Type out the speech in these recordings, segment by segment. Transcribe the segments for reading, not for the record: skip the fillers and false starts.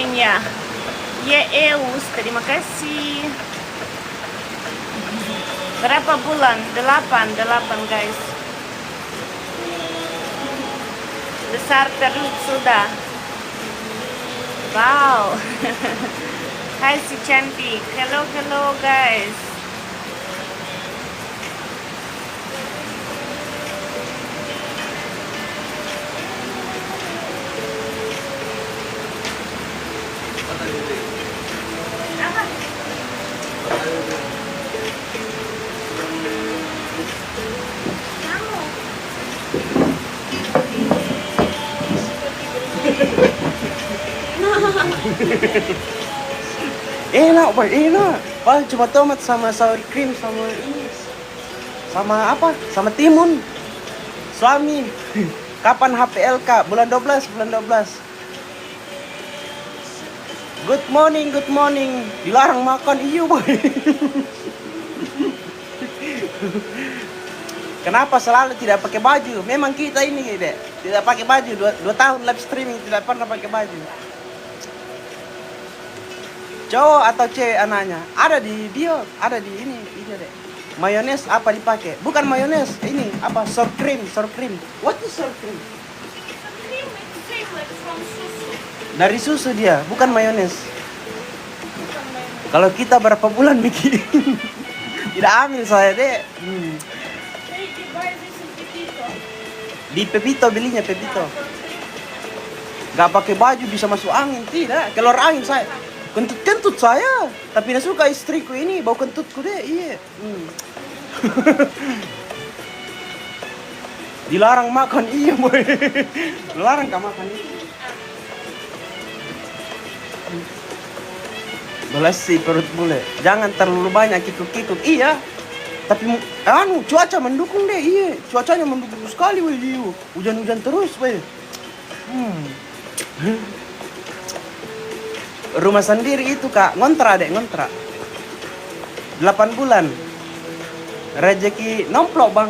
Kenya. Yeus, terima kasih. Berapa bulan? 8 guys. Besar terus sudah. Wow. Hai si cantik. Hello guys. Apa? Enak, Pak, enak. Pak, cuma tomat sama sour cream sama ini. Sama apa? Sama timun. Suami. Kapan HPLK? Bulan 12. Good morning. Dilarang makan iyo, Boy. Kenapa selalu tidak pakai baju? Memang kita ini, Dek. Tidak pakai baju. 2 tahun live streaming tidak pernah pakai baju. Cowok atau cewek anaknya? Ada di bio, ada di ini Dek. Mayones apa dipakai? Bukan mayones, ini apa? Sour cream. What is sour cream? Cream it's same like from susu. Dari susu dia, bukan mayones. Bukan mayones. Kalau kita berapa bulan bikin? Tidak ambil saya, Dek. Hey, you buy this in Pepito. Di Pepito belinya Pepito. Gak pakai baju bisa masuk angin, tidak. Keluar angin saya. Kentut saya. Tapi tidak suka istriku ini bau kentutku, Dek. Iya. Dilarang makan, iya, Boy. Dilarang gak makan itu. Belasi perut bule. Jangan terlalu banyak kikuk-kikuk. Iya. Tapi cuaca mendukung, Dek. Iya, cuacanya mendukung sekali, Boy. Hujan-hujan terus, Boy. Rumah sendiri itu, Kak, ngontrak, Dek, ngontrak. 8 bulan. Rezeki nomplok, Bang.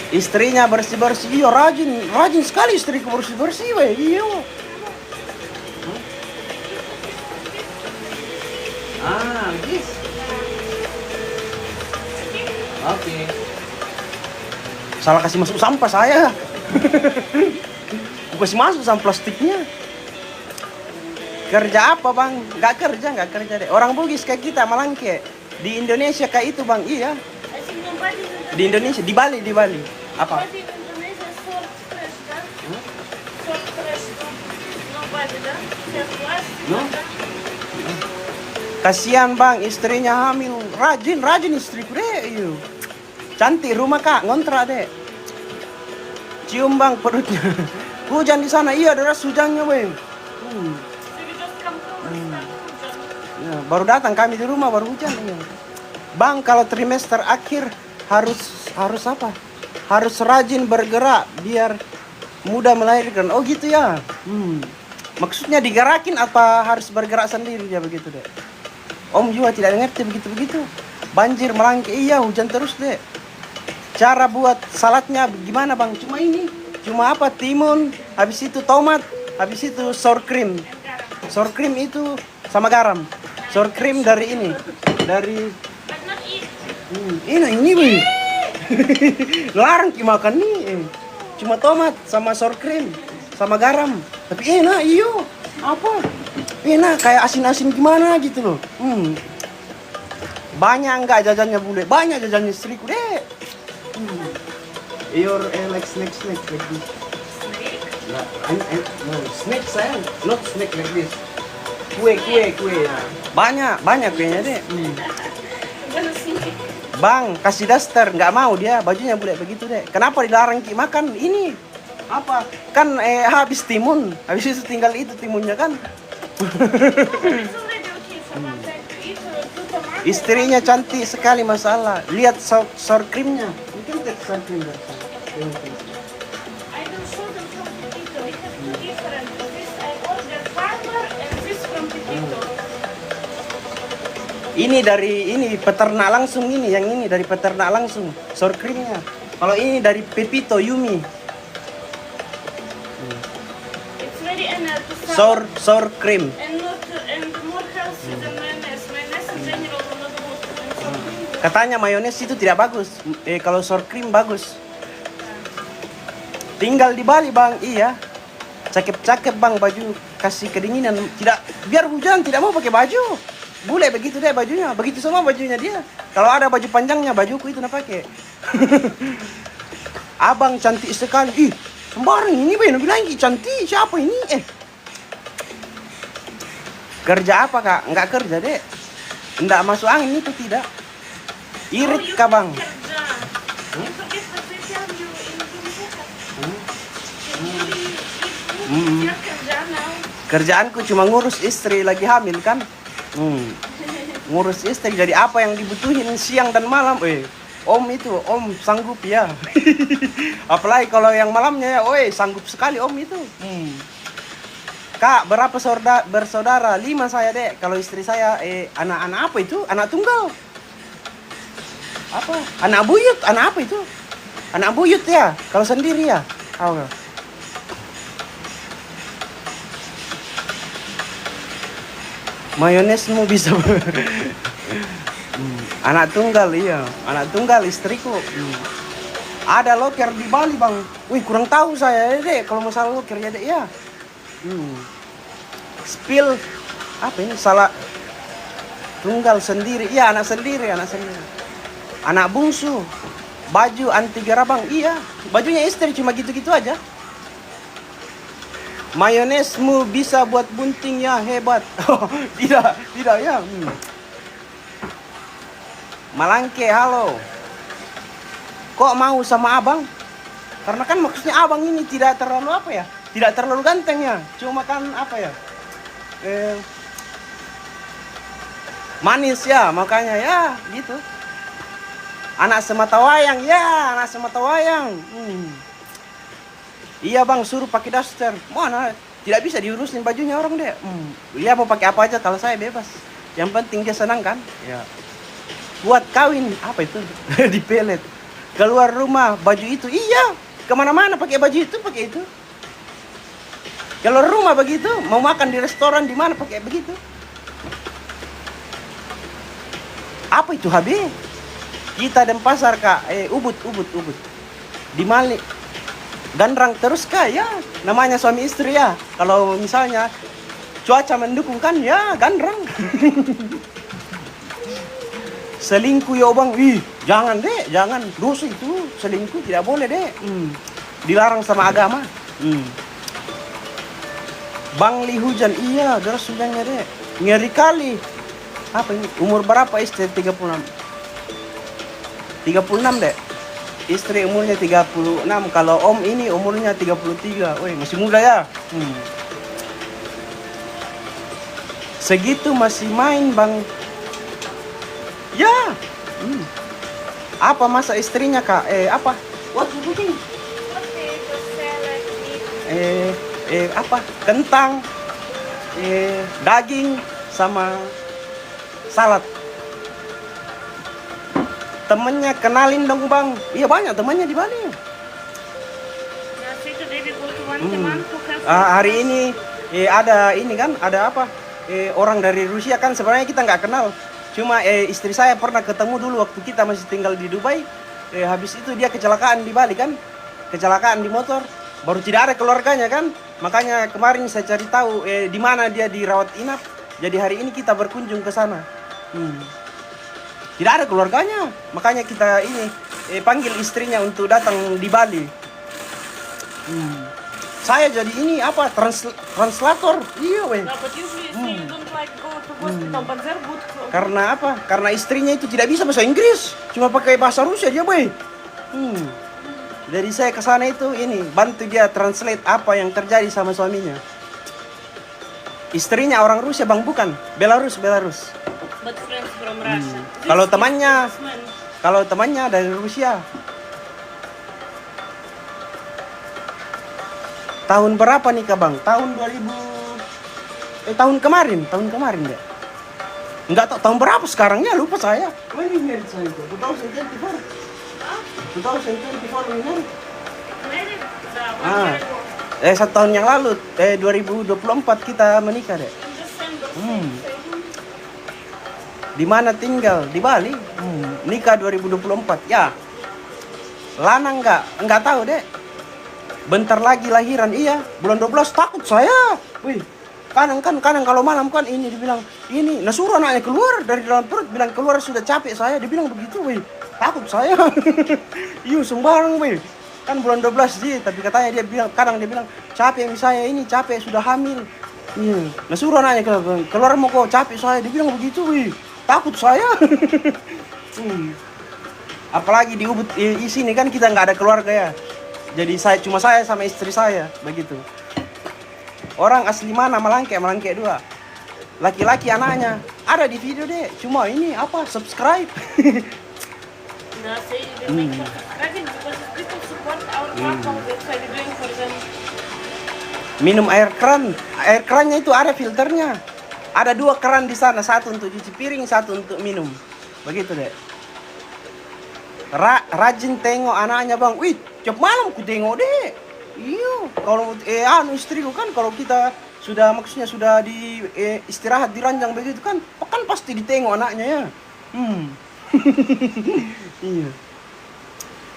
Istrinya bersih-bersih. Iya, rajin sekali istriku bersih-bersih, weh. Iya. This. Oke. Salah kasih masuk sampah saya. Aku kasih masuk sampah plastiknya. Kerja apa, Bang? Gak kerja, Dek. Orang Bugis kayak kita, Malangke. Di Indonesia kayak itu, Bang. Iya. I think nobody Di Indonesia, di Bali. Apa? Nobody in Indonesia sort trash, да? Sort trash, nobody, да? Just plastic, No. да? Kasihan, Bang, istrinya hamil. Rajin istriku, Dek. Iya. Cantik rumah, Kak. Ngontrak, Dek. Cium, Bang, perutnya. Hujan di sana. Iya, deras hujannya, weh. So you just come home and start hujan. Ya, baru datang kami di rumah baru hujan. Iya. Bang, kalau trimester akhir harus apa? Harus rajin bergerak biar mudah melahirkan. Oh gitu ya. Maksudnya digerakin apa harus bergerak sendiri ya begitu, Dek? Om juga tidak ngerti begitu. Banjir Malangke, iya hujan terus, Dek. Cara buat saladnya gimana, Bang? Cuma apa? Timun, habis itu tomat, habis itu sour cream. Sour cream itu sama garam. Sour cream dari ini. Dari But not eat. ini weh. Larang makan nih. Cuma tomat sama sour cream sama garam. Tapi enak, iyo. Apa? Enak kayak asin-asin gimana gitu loh. Banyak enggak jajannya bule? Banyak jajannya istriku, Dek. Your like snake like this. Snake? No, snake sayang, not snake like this. Kue. Banyak kuenya, Dek. Gonna snake. Bang, kasih daster, nggak mau dia, bajunya boleh begitu, Dek. Kenapa dilarang Ki makan ini? Apa? Kan habis timun, habis itu tinggal itu timunnya kan. It's already okay for one time to eat two tomatoes. Istrinya cantik sekali, masalah. Lihat sour creamnya. Mungkin take sour cream dari sana. I will show them from Pepito. I have two different. This I ordered farmer and this from Pepito. Ini dari peternak langsung ini, yang ini dari peternak langsung. Sour creamnya. Kalau ini dari Pepito Yumi. sour cream. And not and more healthy than mayonnaise. Mayonnaise in general will not good. And sour cream. Katanya mayones itu tidak bagus. Kalau sour cream bagus. Tinggal di Bali bang, iya. Cakep-cakep bang baju, kasih kedinginan. Tidak, biar hujan tidak mau pakai baju. Bule begitu deh bajunya, begitu semua bajunya dia. Kalau ada baju panjangnya, bajuku itu nak pakai. Abang cantik sekali. Ih, sembarang ini bang, bilang cantik. Siapa ini? Kerja apa kak? Enggak kerja deh. Enggak masuk angin itu tidak. Irit kak bang. Kerja. You forget what they tell you in Indonesia. Kerja now. Kerjaanku cuma ngurus istri lagi hamil kan. Ngurus istri, jadi apa yang dibutuhin siang dan malam. Om itu, om sanggup ya. Apalagi kalau yang malamnya ya, sanggup sekali om itu. Kak, berapa bersaudara? 5 saya dek. Kalau istri saya, anak-anak apa itu? Anak tunggal. Apa? Anak buyut, anak apa itu? Anak buyut ya, kalau sendiri ya. Oh. Mayonesmu bisa. Anak tunggal iya, anak tunggal istriku. Ada loker di Bali bang. Wih kurang tahu saya dek kalau masalah loker ya dek ya. Spill apa ini salah tunggal sendiri. Iya anak sendiri. Anak bungsu. Baju anti gerabang iya. Bajunya istri cuma gitu-gitu aja. Mayonesmu bisa buat bunting ya hebat. Tidak ya. Malangke halo. Kok mau sama abang? Karena kan maksudnya abang ini tidak terlalu apa ya? Tidak terlalu ganteng ya. Cuma kan apa ya? Manis ya, makanya ya gitu. Anak semata wayang ya, anak semata wayang. Iya bang, suruh pakai daster. Mana? Tidak bisa diurusin bajunya orang deh. Dia mau pakai apa aja, kalau saya bebas. Yang penting dia senang kan? Ya. Buat kawin apa itu? Di pelet. Keluar rumah baju itu, iya. Kemana-mana pakai baju itu, pakai itu. Keluar rumah begitu, mau makan di restoran di mana pakai begitu. Apa itu HB? Kita dan pasar kak, ubud. Di Mali. Gandrang terus kak ya, namanya suami istri ya. Kalau misalnya cuaca mendukung kan ya gandrang. Selingkuh ya bang, jangan deh, jangan. Dosa itu, selingkuh tidak boleh deh. Dilarang sama agama. Bangli hujan, iya deras hujannya deh. Ngeri kali. Apa ini, umur berapa istri? 36 deh. Istri umurnya 36, kalau om ini umurnya 33. Woi, masih muda ya. Segitu masih main bang. Ya. Apa masa istrinya kak? Apa? What you cooking? Potato salad, meat. Apa? Kentang, daging sama salad. Temennya kenalin dong bang. Iya banyak temannya di Bali. Yeah, so today we go to one teman who has Hari ini ada ini kan, ada apa? Orang dari Rusia kan sebenarnya kita nggak kenal. Cuma istri saya pernah ketemu dulu waktu kita masih tinggal di Dubai. Habis itu dia kecelakaan di Bali kan, kecelakaan di motor. Baru tidak ada keluarganya kan. Makanya kemarin saya cari tahu di mana dia dirawat inap. Jadi hari ini kita berkunjung ke sana. Tidak ada keluarganya, makanya kita ini panggil istrinya untuk datang di Bali. Saya jadi ini apa translator, iya weh. No, but usually so you don't like go to hospital, but they're good. Karena apa? Karena istrinya itu tidak bisa bahasa Inggris, cuma pakai bahasa Rusia dia weh. Jadi saya ke sana itu ini bantu dia translate apa yang terjadi sama suaminya. Istrinya orang Rusia bang, bukan Belarus. But friends from Russia. Kalau temannya dari Rusia. Tahun berapa nih kak bang? Tahun 2000. Tahun kemarin deh. Enggak tahu tahun berapa sekarang ya, lupa saya. When we married saya itu 2024. 2024 we married. Married? 1 tahun yang lalu, 2024 kita menikah deh. In December, Hmm. same. Di mana tinggal? Di Bali. Nikah 2024. Ya. Lana enggak tahu deh. Bentar lagi lahiran, iya. Bulan 12 takut saya. Wih. Kadang kalau malam kan ini dibilang ini, nah suruh anaknya keluar dari dalam perut, bilang keluar sudah capek saya, dibilang begitu, wih. Takut saya. Iya sembarang, wih. Kan bulan 12 sih, tapi katanya dia bilang, kadang dia bilang capek saya ini, capek sudah hamil. Iya. Nah suruh anaknya keluar mau kok capek saya, dia bilang begitu, wih. Takut saya. Apalagi di Ubud di sini kan kita nggak ada keluarga ya. Jadi cuma saya sama istri saya begitu. Orang asli mana Malangke 2. Laki-laki anaknya ada di video deh. Cuma ini apa? Subscribe. No, say they make us subscribing because people support our couple. That's why they're doing for them. Minum air keran. Air kerannya itu ada filternya. Ada 2 keran di sana, satu untuk cuci piring, satu untuk minum. Begitu deh. Rajin tengok anaknya bang. Wih, tiap malam ku tengok deh. Iya, kalau istriku kan kalau kita sudah maksudnya sudah di istirahat di ranjang begitu kan pasti ditengok anaknya ya. Iya.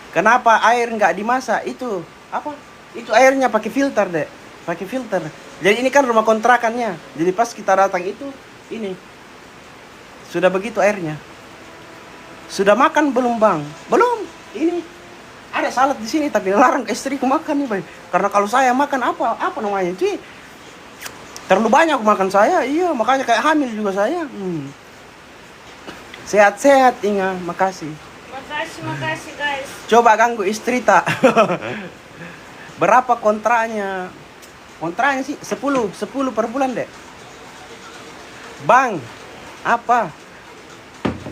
Kenapa air nggak dimasak? Itu apa? Itu airnya pakai filter deh, pakai filter. Jadi ini kan rumah kontrakannya. Jadi pas kita datang itu ini sudah begitu airnya. Sudah makan belum bang? Belum. Ini ada salad di sini tapi larang ke istriku makan nih bang. Karena kalau saya makan apa namanya itu terlalu banyak makan saya. Iya makanya kayak hamil juga saya. Sehat-sehat Inga, makasih. Makasih guys. Coba ganggu istri tak? Berapa kontraknya? Kontraknya sih 10 per bulan deh. Bang, apa?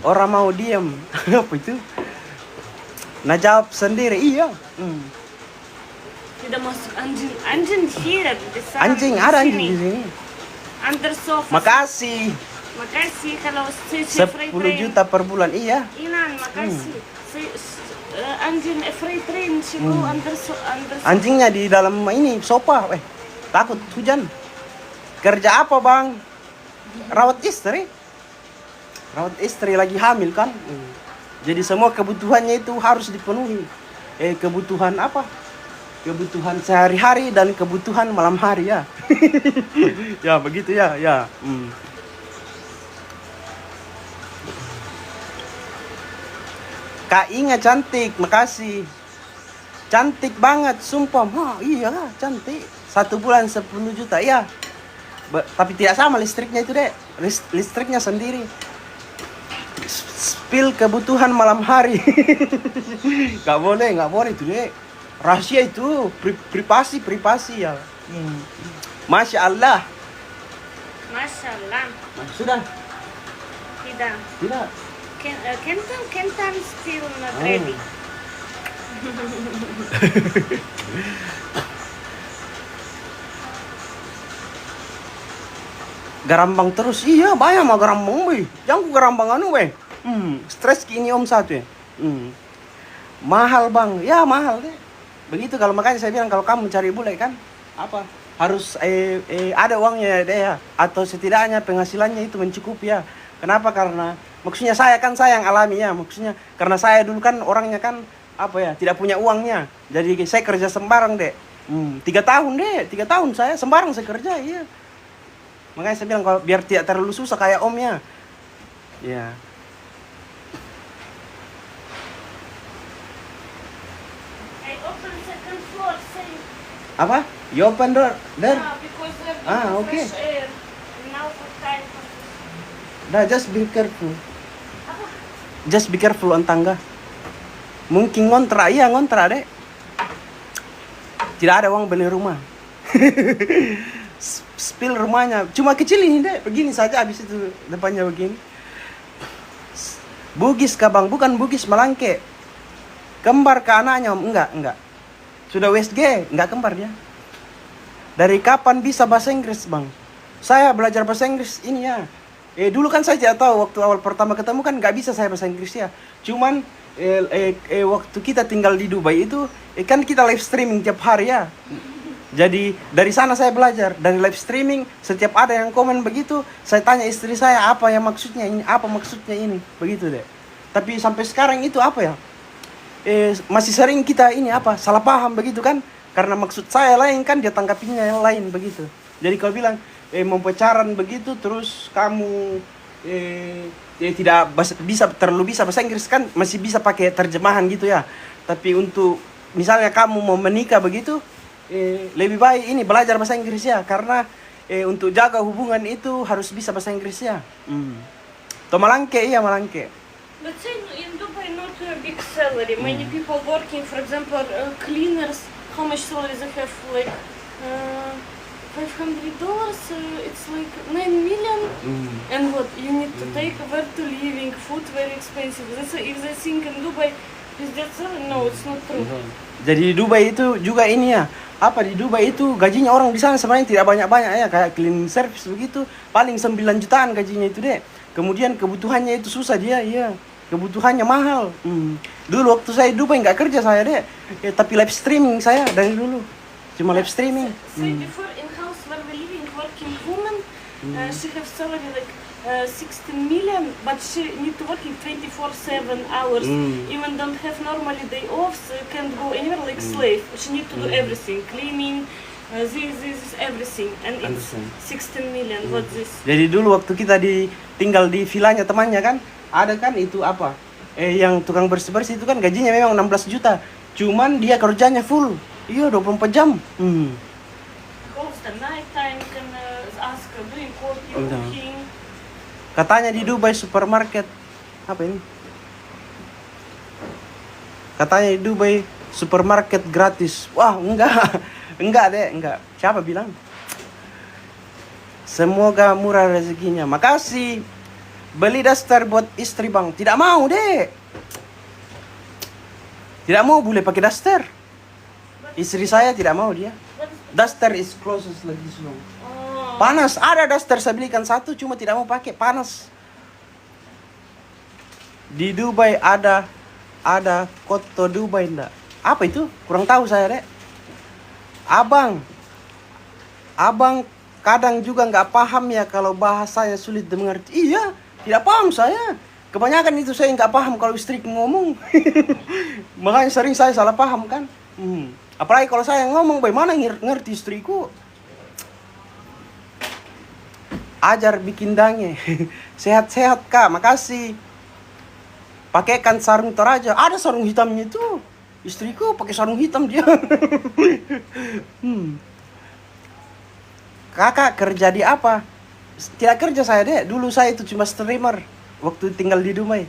Orang mau diem. Apa itu? Nah jawab sendiri, iya. Tidak masuk anjing. Anjing here di sana. Anjing, ada anjing di sini. Under sofa. Makasih. Makasih kalau 10 juta per bulan, iya. Inan, makasih. Anjing free train sih under sofa. Anjingnya di dalam ini sofa. Takut hujan. Kerja apa bang? Rawat istri. Rawat istri lagi hamil kan. Jadi semua kebutuhannya itu harus dipenuhi. Kebutuhan apa? Kebutuhan sehari-hari dan kebutuhan malam hari ya. Ya begitu ya. Kak Inga cantik, makasih. Cantik banget, sumpah. Iya cantik. 1 bulan 10 juta, ya. Tapi tidak sama listriknya itu deh. Listriknya sendiri. Spill kebutuhan malam hari. Gak boleh itu deh. Rahasia itu, privasi ya. Masya Allah. Sudah. Tidak. Kentan still not ready. Garambang terus, iya banyak mah garambang weh. Jangan ku garambang anu weh. Stres kini om satu ya. Mahal bang, ya mahal deh. Begitu kalau makanya saya bilang kalau kamu cari bule kan apa harus ada uangnya deh ya, atau setidaknya penghasilannya itu mencukupi ya. Kenapa? Karena maksudnya saya yang alami ya, maksudnya karena saya dulu kan orangnya kan apa ya tidak punya uangnya, jadi saya kerja sembarang deh. 3 tahun deh, 3 tahun saya sembarang saya kerja iya. Makanya saya bilang kalau biar tidak terlalu susah kayak omnya. Ya. I open second floor, say. Apa? You open door there? Because they're Okay. fresh air. Now for time. Dah, just be careful. Just be careful on tangga. Mungkin ngontrak, iya ngontrak deh. Tidak ada uang beli rumah. Spill rumahnya, cuma kecil ini deh, begini saja habis itu depannya begini. Bugis kah bang? Bukan Bugis, Malangke. Kembar ke anaknya om? Enggak. Sudah WSG, enggak kembar dia. Dari kapan bisa bahasa Inggris bang? Saya belajar bahasa Inggris ini ya. Dulu kan saya tidak tahu waktu awal pertama ketemu kan nggak bisa saya bahasa Inggris ya. Cuman waktu kita tinggal di Dubai itu kan kita live streaming tiap hari ya. Jadi dari sana saya belajar, dari live streaming setiap ada yang komen begitu, saya tanya istri saya apa yang maksudnya ini, apa maksudnya ini, begitu deh. Tapi sampai sekarang itu apa ya? Masih sering kita ini apa salah paham begitu kan? Karena maksud saya lain kan dia tangkapinya yang lain begitu. Jadi kau bilang mau pacaran begitu terus kamu tidak bisa terlalu bisa bahasa Inggris kan masih bisa pakai terjemahan gitu ya. Tapi untuk misalnya kamu mau menikah begitu lebih baik ini belajar bahasa Inggris ya karena untuk jaga hubungan itu harus bisa bahasa Inggris ya. To malangke iya malangke. But say in Dubai not a big salary. Many people working, for example, cleaners. How much salary they have? Like $500. It's like 9 million. And what you need to take where to living, food very expensive. That's if they think in Dubai is that salary? No, it's not true. Jadi di Dubai itu juga ini ya. Apa di Dubai itu gajinya orang di sana sebenarnya tidak banyak-banyak ya kayak cleaning service begitu paling 9 jutaan gajinya itu deh. Kemudian kebutuhannya itu susah dia iya. Kebutuhannya mahal. Dulu waktu saya di Dubai nggak kerja saya deh. Tapi live streaming saya dari dulu. Cuma live streaming. Say before in house where we living working woman, she have salary like 16 million, but she need to working 24/7 hours. Even don't have normally day offs, can't go anywhere like slave. She need to do everything, cleaning, this everything, and it's 16 million. What this? Jadi dulu waktu kita tinggal di vilanya temannya kan, ada kan itu apa? Yang tukang bersih-bersih itu kan gajinya memang 16 juta. Cuman dia kerjanya full. Iya 24 jam. Calls the night time, can ask doing coffee, cooking. Katanya di Dubai supermarket apa ini? Katanya di Dubai supermarket gratis. Wah, enggak. Enggak deh, enggak. Siapa bilang? Semoga murah rezekinya. Makasih. Beli daster buat istri bang. Tidak mau deh. Tidak mau boleh pakai daster. Istri saya tidak mau dia. Duster is closest like this long. Panas, ada daster saya belikan satu cuma tidak mau pakai, panas. Di Dubai ada Koto Dubai enggak? Apa itu? Kurang tahu saya, Dek. Abang kadang juga nggak paham ya kalau bahasanya sulit dimengerti. Iya, tidak paham saya. Kebanyakan itu saya nggak paham kalau istri ngomong. Makanya sering saya salah paham kan. Apalagi kalau saya ngomong, bagaimana ngerti istriku? Ajar bikin dange. Sehat-sehat kak, makasih. Pakaikan sarung toraja. Ada sarung hitamnya itu. Istriku pakai sarung hitam dia. Kakak kerja di apa? Tidak kerja saya deh. Dulu saya itu cuma streamer. Waktu tinggal di Dubai.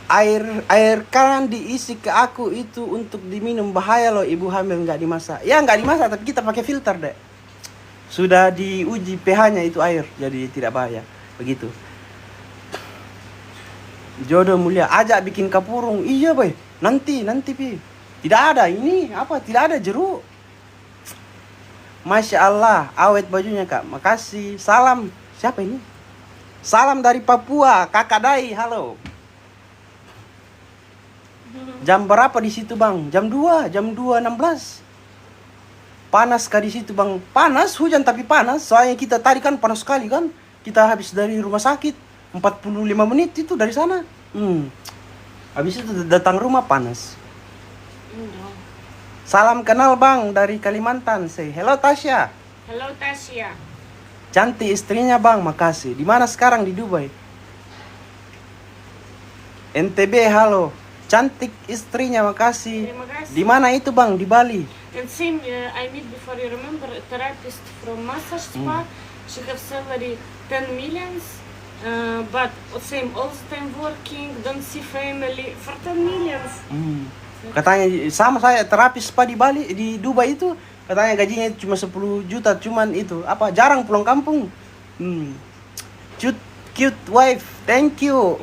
Air kan diisi ke aku itu untuk diminum, bahaya loh ibu hamil nggak dimasak. Ya nggak dimasak tapi kita pakai filter deh. Sudah diuji pH-nya itu air, jadi tidak bahaya. Begitu. Jodoh mulia, ajak bikin kapurung. Iya boy, nanti pi. Tidak ada ini apa? Tidak ada jeruk. Masya Allah, awet bajunya kak. Makasih. Salam. Siapa ini? Salam dari Papua, kakak Dai. Halo. Jam berapa di situ bang? Jam 2:16. Panas kah di situ bang? Panas, hujan tapi panas. Soalnya kita tadi kan panas sekali kan. Kita habis dari rumah sakit 45 menit itu dari sana. Habis itu datang rumah panas. Salam kenal bang dari Kalimantan. Say hello Tasya. Hello Tasya. Cantik istrinya bang, makasih. Di mana sekarang di Dubai? NTB halo. Cantik istrinya, makasih. Terima kasih. Di mana itu bang? Di Bali. And same, I meet before you remember a therapist from massage spa. She have salary 10 millions, but same all the time working, don't see family for 10 millions. Katanya sama saya terapis spa di Bali, di Dubai itu katanya gajinya cuma 10 juta, cuman itu apa jarang pulang kampung. Cute wife, thank you.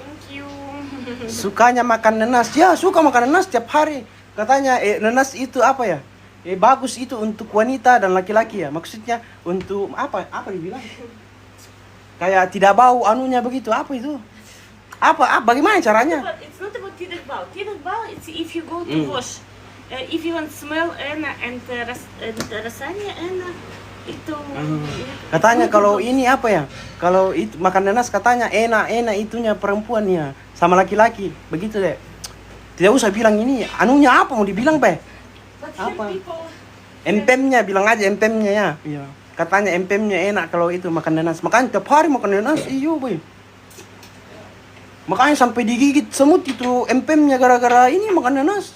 Sukanya makan nanas. Ya, suka makan nanas tiap hari. Katanya nanas itu apa ya? Bagus itu untuk wanita dan laki-laki ya. Maksudnya untuk apa dibilang? Kayak tidak bau anunya begitu. Apa itu? Apa bagaimana caranya? But it's not about tidak bau. Tidak bau it's if you go to wash. if you want smell enak and rasanya enak itu. Katanya kalau ini apa ya? Kalau itu makan nanas katanya enak itunya perempuan ya sama laki-laki. Begitu deh. Tidak usah bilang ini anunya apa mau dibilang, Pe? But Apa? here people, Empemnya bilang aja empemnya ya. Iya. Katanya empemnya enak kalau itu makan nanas. Makanya tiap hari makan nanas. Iyo, boy. Makanya sampai digigit semut itu empemnya gara-gara ini makan nanas.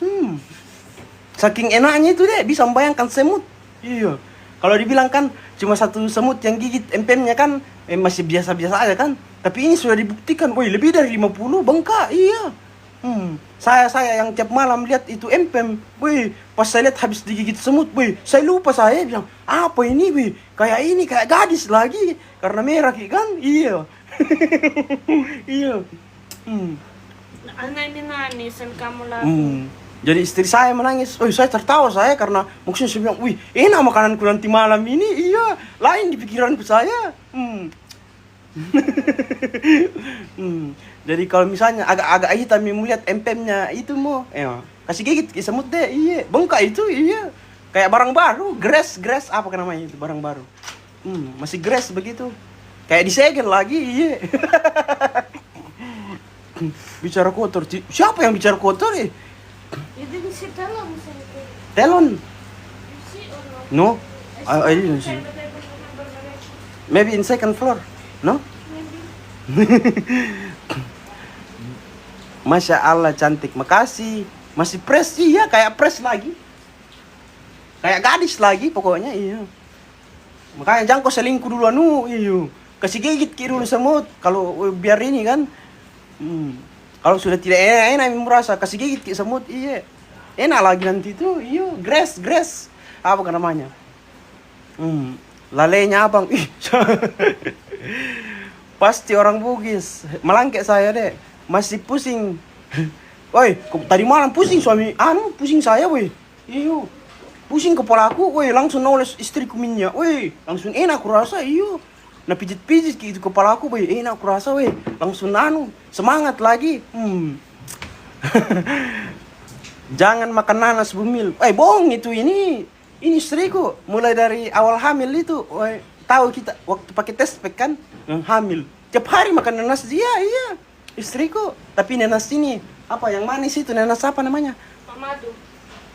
Saking enaknya itu deh, bisa membayangkan semut. Iya. Kalau dibilang kan cuma satu semut yang gigit empemnya kan masih biasa-biasa aja kan. Tapi ini sudah dibuktikan, boy, lebih dari 50 bengkak. Iya. Saya yang tiap malam lihat itu empem, boy. Pas saya lihat habis digigit semut, boy, saya lupa, saya bilang, apa ini, boy? Kayak ini, kayak gadis lagi. Karena merah kan? Iya. Iya. anak ini nangis dan kamu lah. Jadi istri saya menangis. Oh, saya tertawa saya karena maksudnya saya bilang, wih, enak makananku nanti malam ini. Iya, lain di pikiranku saya. Jadi kalau misalnya agak hitam yang melihat empemnya itu mau, kasih gigit ke semut deh. Iya, bengkak itu. Iya, kayak barang baru, grass apa namanya itu barang baru. Masih grass begitu. Kayak disegel lagi. Iya. Bicara kotor. Siapa yang bicara kotor ya? You didn't see Telon something. Telon? You see or no? No, I didn't see. But I don't remember the direction. Maybe in second floor. No? Maybe. Masya Allah cantik. Makasih. Masih fresh. Iya, kayak fresh lagi. Kayak gadis lagi pokoknya. Iya. Makanya jangan kau selingkuh dulu iyo. Kasih gigit dulu semut. Kalau biar ini kan. Kalau sudah tidak enak merasa kasih gigit ke semut, iya. Enak lagi nanti itu, iyo, grass. Apa kan namanya? Lalenya abang. Pasti orang Bugis. Melangkek saya deh. Masih pusing. Woi, tadi malam pusing suami. Pusing saya, woi. Iyo. Pusing kepala aku, woi, langsung noles istriku minyak. Woi, langsung enak aku rasa, iyo. Nah pijit gitu kepala aku, boy, enak aku rasa, weh. Langsung semangat lagi. Jangan makan nanas bumil. Bohong itu ini istriku. Mulai dari awal hamil itu, tahu kita waktu pakai tes pack kan, hamil. Tiap hari makan nanas dia, iya. Istriku. Tapi nanas ini apa yang manis itu? Nanas apa namanya?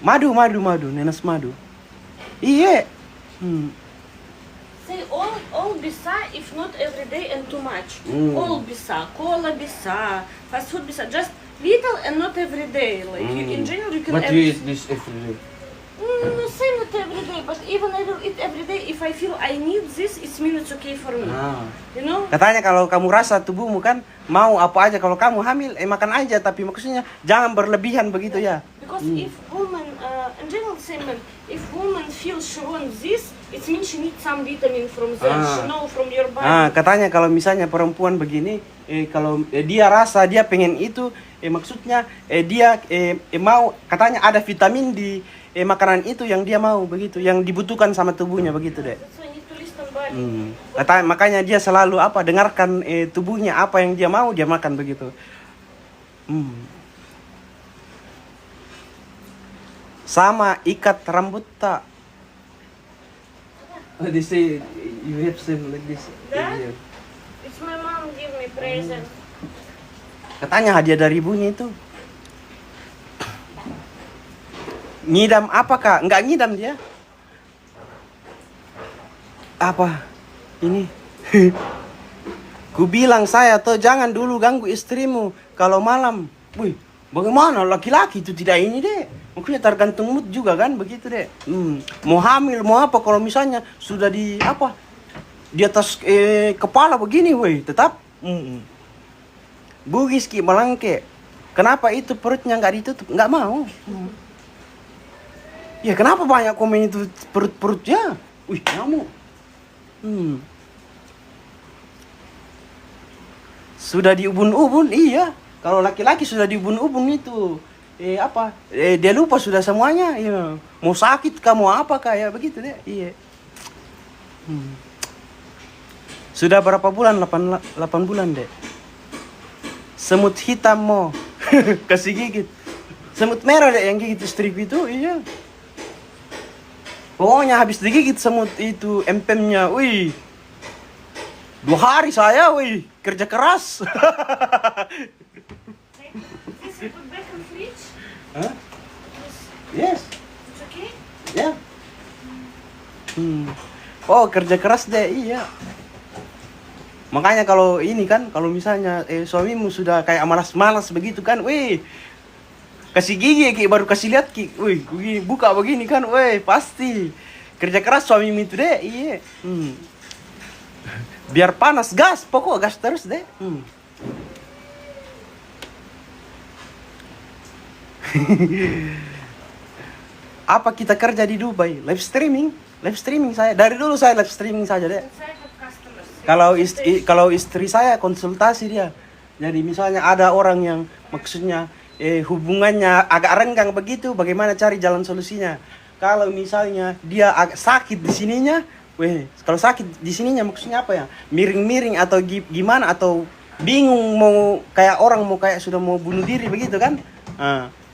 Madu. Nanas madu. Iya. Say all bisa, if not every day and too much. All bisa, cola bisa, fast food bisa, just little and not every day. Like in general you can. But you eat this every day. Say not every day, but even I will eat every day if I feel I need this. It means it's okay for me. You know? Katanya kalau kamu rasa tubuhmu kan mau apa aja, kalau kamu hamil makan aja, tapi maksudnya jangan berlebihan begitu ya. Because if woman, in general, same man, if woman feels she wants this, it means she needs some vitamin from there. She know from your body. Katanya kalau misalnya perempuan begini, kalau dia rasa dia pengen itu, maksudnya dia mau, katanya ada vitamin di makanan itu yang dia mau begitu, yang dibutuhkan sama tubuhnya begitu deh. That's why you need to listen body. Katanya makanya dia selalu dengarkan tubuhnya apa yang dia mau dia makan begitu. Sama ikat rambut tak. They say you have same like this. That? It's my mom give me present. Katanya hadiah dari ibunya itu. Ngidam apa kak? Enggak ngidam dia. Apa? Ini. Ku bilang saya tuh jangan dulu ganggu istrimu kalau malam. Wih, bagaimana laki-laki itu tidak ini deh. Maksudnya tergantung mood juga kan begitu deh. Mau hamil mau apa kalau misalnya sudah di atas kepala begini, woi, tetap Bugis ki melangke. Kenapa itu perutnya nggak ditutup? Nggak mau. Ya kenapa banyak komen itu perut-perutnya? Wih, nyamuk. Sudah diubun-ubun, iya. Kalau laki-laki sudah diubun-ubun itu, dia lupa sudah semuanya. Iya. Mau sakit kamu apa kayak begitu deh. Iya. Sudah berapa bulan? 8 bulan deh. Semut hitam mau kasih gigit. Semut merah deh yang gigit istriku itu, iya. Pokoknya habis digigit semut itu empemnya, wih. 2 hari saya, wih, kerja keras. This you put back in fridge. Hah? This, Yes, it's okay. ya. Oh, kerja keras deh, iya. Makanya kalau ini kan, kalau misalnya suamimu sudah kayak malas-malas begitu kan, wih, kasih gigi Ki, baru kasih lihat Ki, wih, begini, buka begini kan, wih, pasti kerja keras suamimu itu deh, iya. Biar panas, gas, pokok gas terus deh. Apa kita kerja di Dubai? Live streaming saya. Dari dulu saya live streaming saja deh. Inside of customers. Kalau istri saya konsultasi dia. Jadi misalnya ada orang yang maksudnya hubungannya agak renggang begitu, bagaimana cari jalan solusinya? Kalau misalnya dia agak sakit di sininya, kalau sakit di sininya maksudnya apa ya? Miring-miring atau gimana atau bingung mau kayak orang mau kayak sudah mau bunuh diri begitu kan?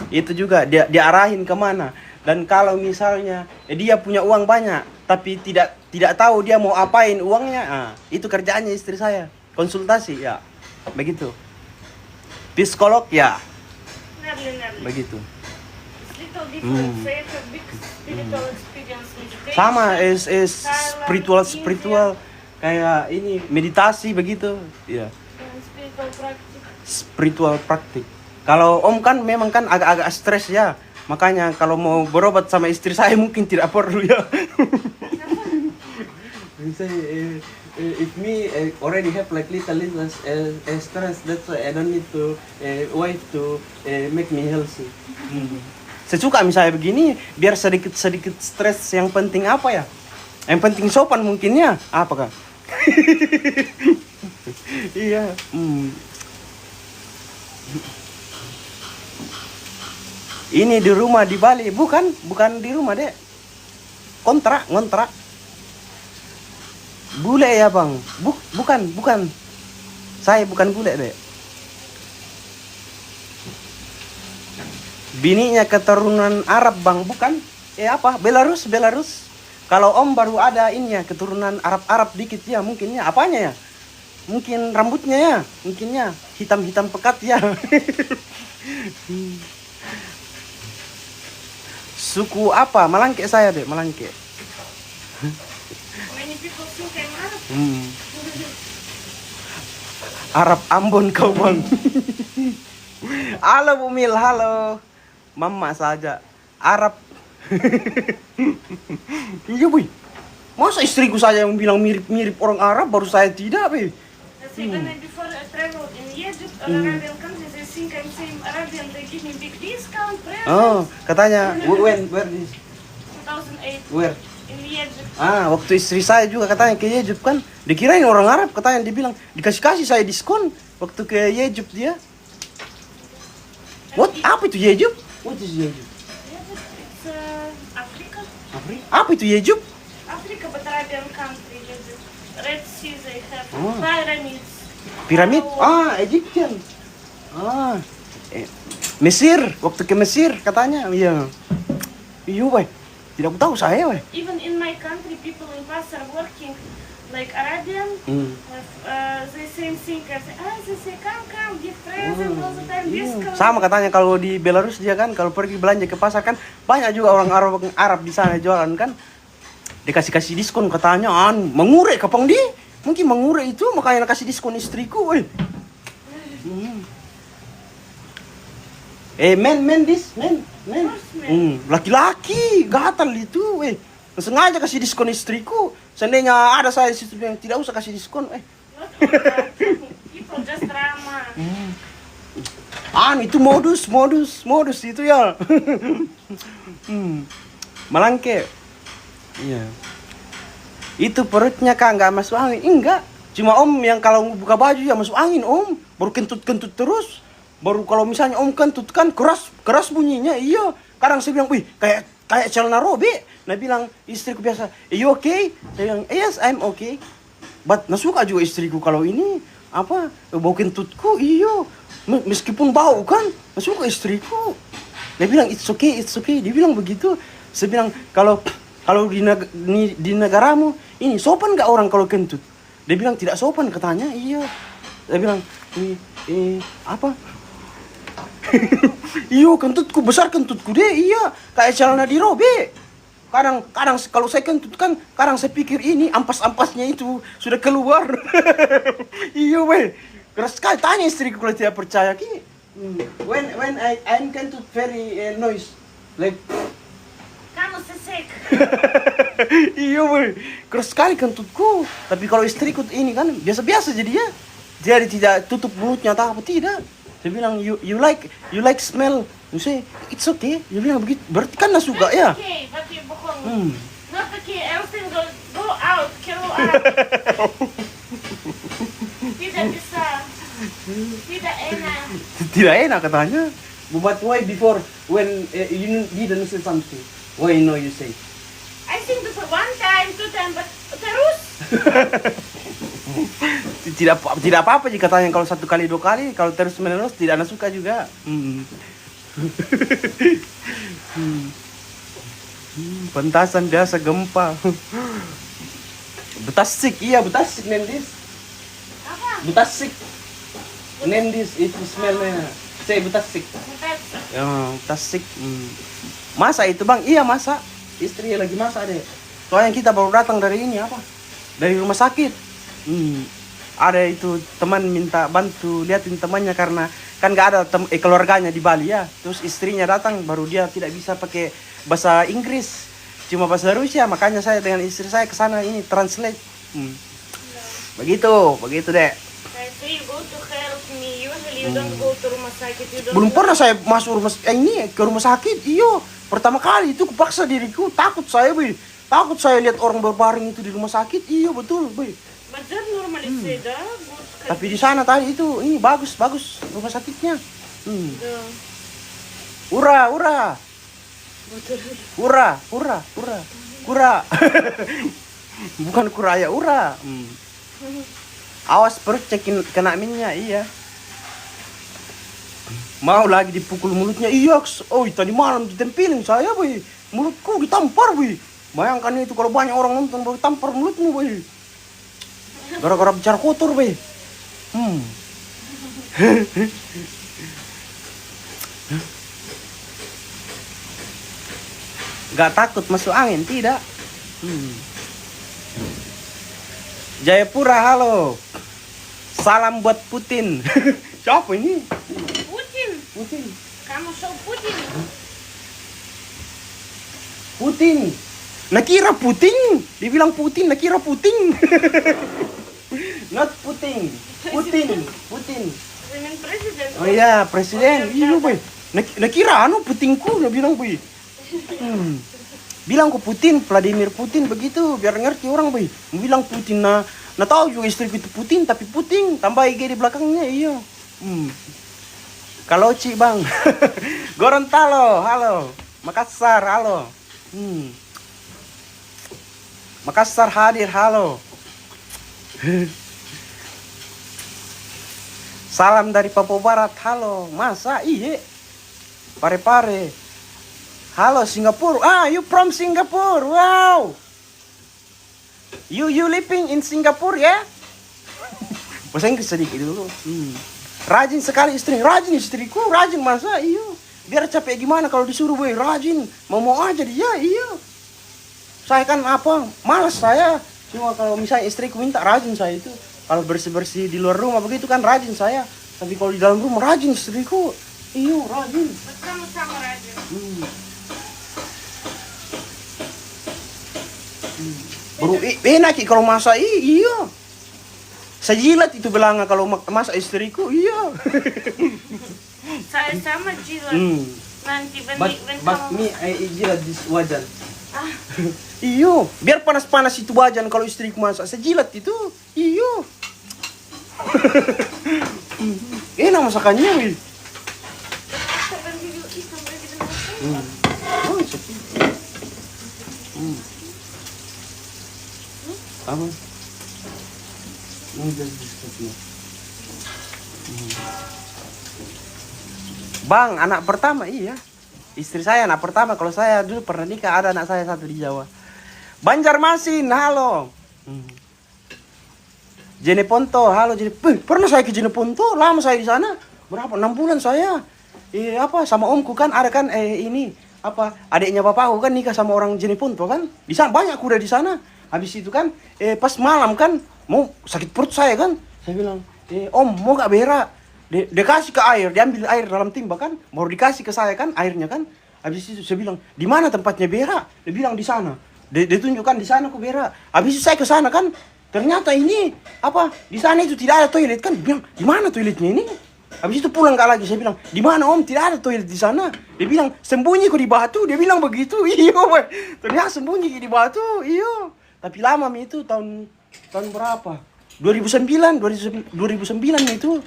Itu juga dia arahin kemana. Dan kalau misalnya dia punya uang banyak tapi tidak tahu dia mau apain uangnya, itu kerjaannya istri saya, konsultasi ya, begitu. Psikolog ya, Nearly. begitu. It's little different. They have big spiritual experience, meditation. Sama is Thailand, spiritual kayak ini meditasi begitu, ya. and spiritual practice. Spiritual praktik. Kalau Om kan memang kan agak-agak stres ya. Makanya kalau mau berobat sama istri saya mungkin tidak perlu ya. If me already have like little stress, that's why I don't need to wife to make me healthy. Saya suka misalnya begini, biar sedikit stres. Yang penting apa ya? Yang penting sopan mungkinnya. Apakah? Iya. Ini di rumah di Bali, bukan di rumah deh. Ngontrak. Bule ya bang, bukan. Saya bukan bule deh. Bininya keturunan Arab bang, bukan? Belarus. Kalau Om baru ada ini ya, keturunan Arab dikit ya, mungkinnya apanya ya? Mungkin rambutnya ya, mungkinnya hitam pekat ya. Suku apa? Malangke saya deh, Malangke. Many people think I'm Arab. Arab Ambon kau bang. Halo Bu Mil, halo. Mama saja. Arab. Iya Bu. Masa istriku saja yang bilang mirip orang Arab, baru saya tidak Bu. When I before I traveled in Egypt or Arabian countries, they think I'm same Arabian. They give me big discount, presents. Oh, katanya. Where this? 2008 Where? in Egypt. Waktu istri saya juga katanya ke Egypt kan, dikirain orang Arab, katanya dibilang dikasih saya diskon waktu ke Egypt dia. Apa itu Egypt? What is Egypt? Egypt, it's Africa. Apa itu Egypt? Africa, but Arabian country, Egypt. Red Sea, they have Oh. pyramids. Piramid? Egyptian. Mesir, waktu ke Mesir katanya, iya. Iya, weh. Tidak tahu saya, weh. Even in my country, people in pasar working like Arabian. They same thing. They say, come, give present all the time, discount. Sama katanya kalau di Belarus dia kan, kalau pergi belanja ke pasar kan, banyak juga orang Arab di sana jualan kan. Dikasih diskon katanya, mengure kapang di. Mungkin mengure itu makanya kasih diskon istriku, weh. Men. Laki-laki, gatal itu, weh. Sengaja kasih diskon istriku. Seandainya ada saya di situ yang tidak usah kasih diskon, Not all that. People just drama. Itu modus itu ya. Malangke. Iya. Itu perutnya Kak nggak masuk angin. Enggak. Cuma Om yang kalau buka baju ya masuk angin Om. Baru kentut terus. Baru kalau misalnya Om kentut kan keras bunyinya. Iya. Kadang saya bilang, "Wih, kayak celana robek." Nah bilang istriku biasa, "Are you okay?" Saya bilang, "Yes, I'm okay." But nasuka juga istriku kalau ini bau kentutku. Iya. Meskipun bau kan, nasuka istriku. Dia bilang it's okay, it's okay. Dia bilang begitu. Saya bilang kalau di negaramu ini sopan nggak orang kalau kentut? Dia bilang tidak sopan katanya. Iya. Dia bilang apa? Iyo kentutku besar kentutku deh. Iya kayak celana dirobek. Kadang kalau saya kentut kan kadang saya pikir ini ampas-ampasnya itu sudah keluar. Iyo weh. Keras sekali tanya istriku kalau tidak percaya ki. When I'm kentut very noise like Kamu sesek. iya weh. Keras sekali kentutku. Tapi kalau istriku ini kan biasa-biasa jadi ya. Dia tidak tutup mulutnya atau apa tidak. Saya bilang you like smell. You say it's okay. Dia bilang begitu. Berarti kan suka ya. Okay, tapi bohong. Not okay. Everything go out, keluar. Tidak bisa. Tidak enak. Tidak enak katanya. But why before when you didn't say something? Why no you say? I think before 1 time, 2 time, but terus. Tidak apa-apa jika katanya kalau 1 kali 2 kali, kalau terus menerus tidak suka juga. Pentasan biasa gempa. Butasik, iya butasik nendis. Apa? Butasik. Nendis itu smellnya. Saya butasik. Butas. Ya, butasik. Masa itu bang? Iya masa. Istri lagi masak deh. Soalnya kita baru datang dari ini apa? Dari rumah sakit. Ada itu teman minta bantu liatin temannya karena kan gak ada keluarganya di Bali ya. Terus istrinya datang baru dia tidak bisa pakai bahasa Inggris. Cuma bahasa Rusia, makanya saya dengan istri saya ke sana ini translate. Begitu deh. So you go to help me. Usually you don't go to rumah sakit. You don't Belum pernah saya masuk ke rumah sakit. Iyo, pertama kali itu kupaksa diriku, takut saya, boy. Takut saya lihat orang berbaring itu di rumah sakit. Iya, betul, boy. But that normally say that good. Tapi di sana tadi itu ini bagus rumah sakitnya. Ura. Bukan kuraya, ura. Awas perut cekin kena minyak, iya. Mau lagi dipukul mulutnya, iya. Oh, tadi malam ditempelin saya, boy. Mulutku ditampar, boy. Bayangkan itu kalau banyak orang nonton baru tampar mulutmu, boy. Gara-gara bicara kotor, boy. Gak takut masuk angin, tidak. Jayapura, halo. Salam buat Putin. Siapa ini? Putin. Kamu show Putin. Putin. Nakira Putin. Dibilang Putin, nakira Putin. Not Putin. Putin. Women president. Oh iya, presiden. Iya, boy. Nakira Putinku, dia bilang, boy. Bilang ke Putin, Vladimir Putin begitu, biar ngerti orang, boy. Bilang Putin, nah tahu juga istriku itu Putin, tapi Putin tambah IG di belakangnya, iya. Kalau Ci, bang. Gorontalo, halo. Makassar, halo. Makassar hadir, halo. Salam dari Papua Barat, halo. Masa, iya. Pare-pare. Halo Singapura. You from Singapore. Wow. You living in Singapore ya? Bahasa Inggris sedikit dulu. Rajin sekali istri. Rajin istriku. Rajin masa. Iya. Biar capek gimana kalau disuruh, boy. Rajin. Mau aja dia. Iya. Saya kan apa? Malas saya. Cuma kalau misalnya istriku minta, rajin saya itu. Kalau bersih-bersih di luar rumah begitu kan rajin saya. Tapi kalau di dalam rumah rajin istriku. Iya, rajin. Sama rajin. Baru enak kalau masak, iya. Saya jilat itu belanga kalau masak istriku, iya. Saya sama jilat. Nanti But me, I jilat this wajan. Iyo, biar panas-panas itu wajan kalau istriku masak. Saya jilat itu, iyo. Enak masakannya, wih. Apa? Bang, anak pertama iya. Istri saya anak pertama. Kalau saya dulu pernah nikah ada anak saya satu di Jawa. Banjarmasin, halo. Jeneponto, halo pernah saya ke Jeneponto, lama saya di sana. Berapa? 6 bulan saya. Sama omku kan ada kan ini adiknya bapakku kan nikah sama orang Jeneponto kan. Di sana banyak kuda di sana. Habis itu kan pas malam kan mau sakit perut saya kan. Saya bilang, "Om, mau gak berak?" Dia kasih ke air, dia ambil air dalam timba kan, baru dikasih ke saya kan airnya kan. Habis itu saya bilang, "Di mana tempatnya berak?" Dia bilang di sana. Dia tunjukkan di sana aku berak. Habis itu saya ke sana kan, ternyata ini di sana itu tidak ada toilet kan. Dia bilang, "Di mana toiletnya ini?" Habis itu pulang lagi, saya bilang, "Di mana Om? Tidak ada toilet di sana." Dia bilang, "Sembunyi kok di batu." Dia bilang begitu. Iyo, ternyata sembunyi di batu. Iyo. Tapi lama itu tahun berapa? 2009 itu.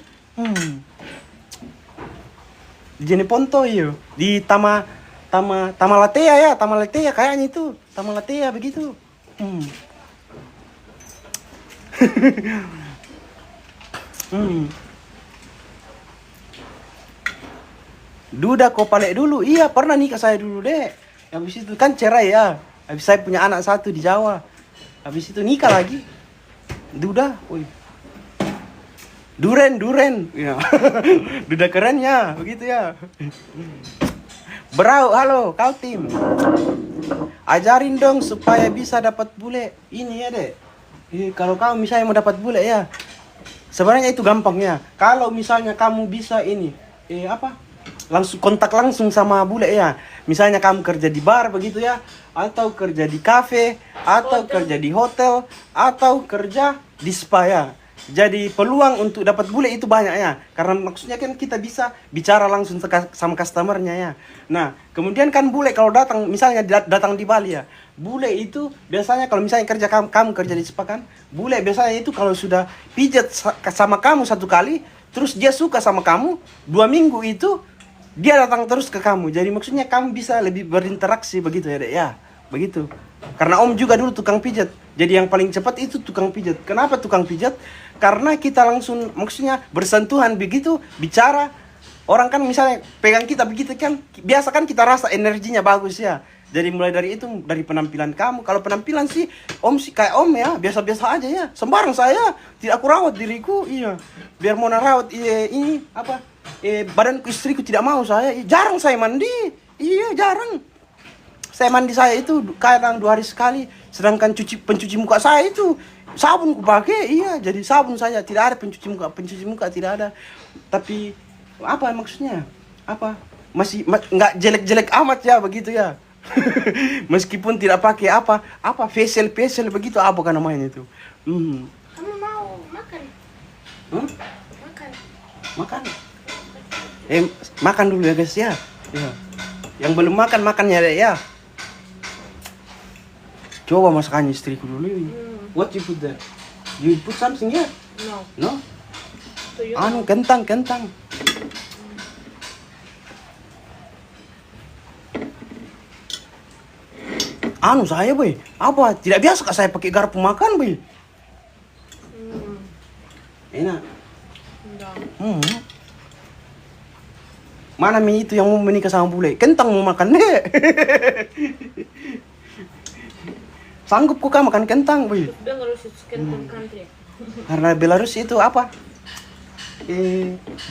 Di Jeneponto iyo. Di Tamalatea ya, Tamalatea kayaknya itu. Tamalatea begitu. Duda kau palek dulu. Iya, pernah nikah saya dulu, Dek. Habis itu kan cerai ya. Habis saya punya anak satu di Jawa. Habis itu nikah lagi. Duda, woi. Duren. Ya. Duda keren ya, begitu ya. Berau, halo, kau tim. Ajarin dong supaya bisa dapat bule. Ini ya, Dek. Kalau kamu misalnya mau dapat bule ya. Sebenarnya itu gampangnya. Kalau misalnya kamu bisa ini, langsung kontak langsung sama bule ya. Misalnya kamu kerja di bar begitu ya, atau kerja di kafe, atau kerja di hotel, atau kerja di spa ya. Jadi peluang untuk dapat bule itu banyak ya. Karena maksudnya kan kita bisa bicara langsung sama customernya ya. Nah, kemudian kan bule kalau datang, misalnya datang di Bali ya. Bule itu biasanya kalau misalnya kamu kerja di spa kan, bule biasanya itu kalau sudah pijat sama kamu satu kali, terus dia suka sama kamu, 2 minggu itu dia datang terus ke kamu. Jadi maksudnya kamu bisa lebih berinteraksi begitu ya, Dek ya. Begitu. Karena Om juga dulu tukang pijat. Jadi yang paling cepat itu tukang pijat. Kenapa tukang pijat? Karena kita langsung maksudnya bersentuhan begitu, bicara. Orang kan misalnya pegang kita begitu kan, biasa kan kita rasa energinya bagus ya. Jadi mulai dari itu, dari penampilan kamu. Kalau penampilan sih, Om sih kayak Om ya, biasa-biasa aja ya. Sembarang saya, tidak aku rawat diriku, iya. Biar mau rawat ini badanku istriku tidak mau saya. Jarang saya mandi, iya jarang. Saya mandi saya itu kadang 2 hari sekali. Sedangkan pencuci muka saya itu sabun ku pakai, iya. Jadi sabun saya tidak ada pencuci muka tidak ada. Tapi maksudnya? Masih nggak jelek-jelek amat ya begitu ya. Meskipun tidak pakai facial begitu kan namanya itu. Kamu mau makan? Makan. Makan dulu ya guys ya. Ya. Yang belum makannya deh ya. Coba masakannya istriku dulu. What you put there? You put something here? No? Kentang. Saya boy, tidak biasa kak saya pakai garpu makan boy. Enak. Mana mie itu yang mau menikah sama bule? Kentang mau makan deh. Sanggup kok makan kentang boy. Belarus itu kentang country. Karena Belarus itu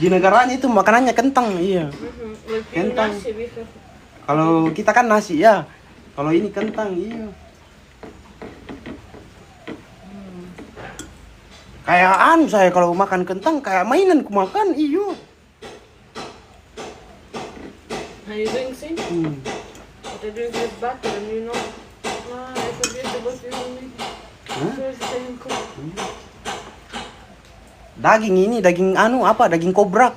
di negaranya itu makanannya kentang, iya. Kentang. Kalau kita kan nasi ya. Kalau ini kentang, iya. Kayak saya kalau makan kentang kayak mainan ku makan, iyo. Are you doing same? What are you doing with butter and you know? I forget about you. Daging ini, daging daging kobra.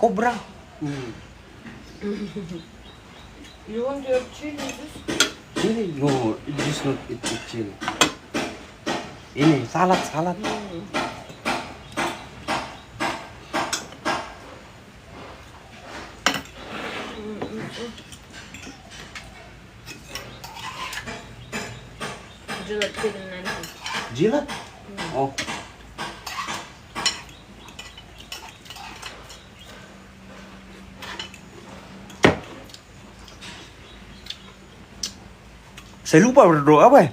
You want your chili juice? Chili? No, it's not chili. Ini salad. Jilat chicken nanti. Jilat? Oh. Saya lupa berdoa apa ya?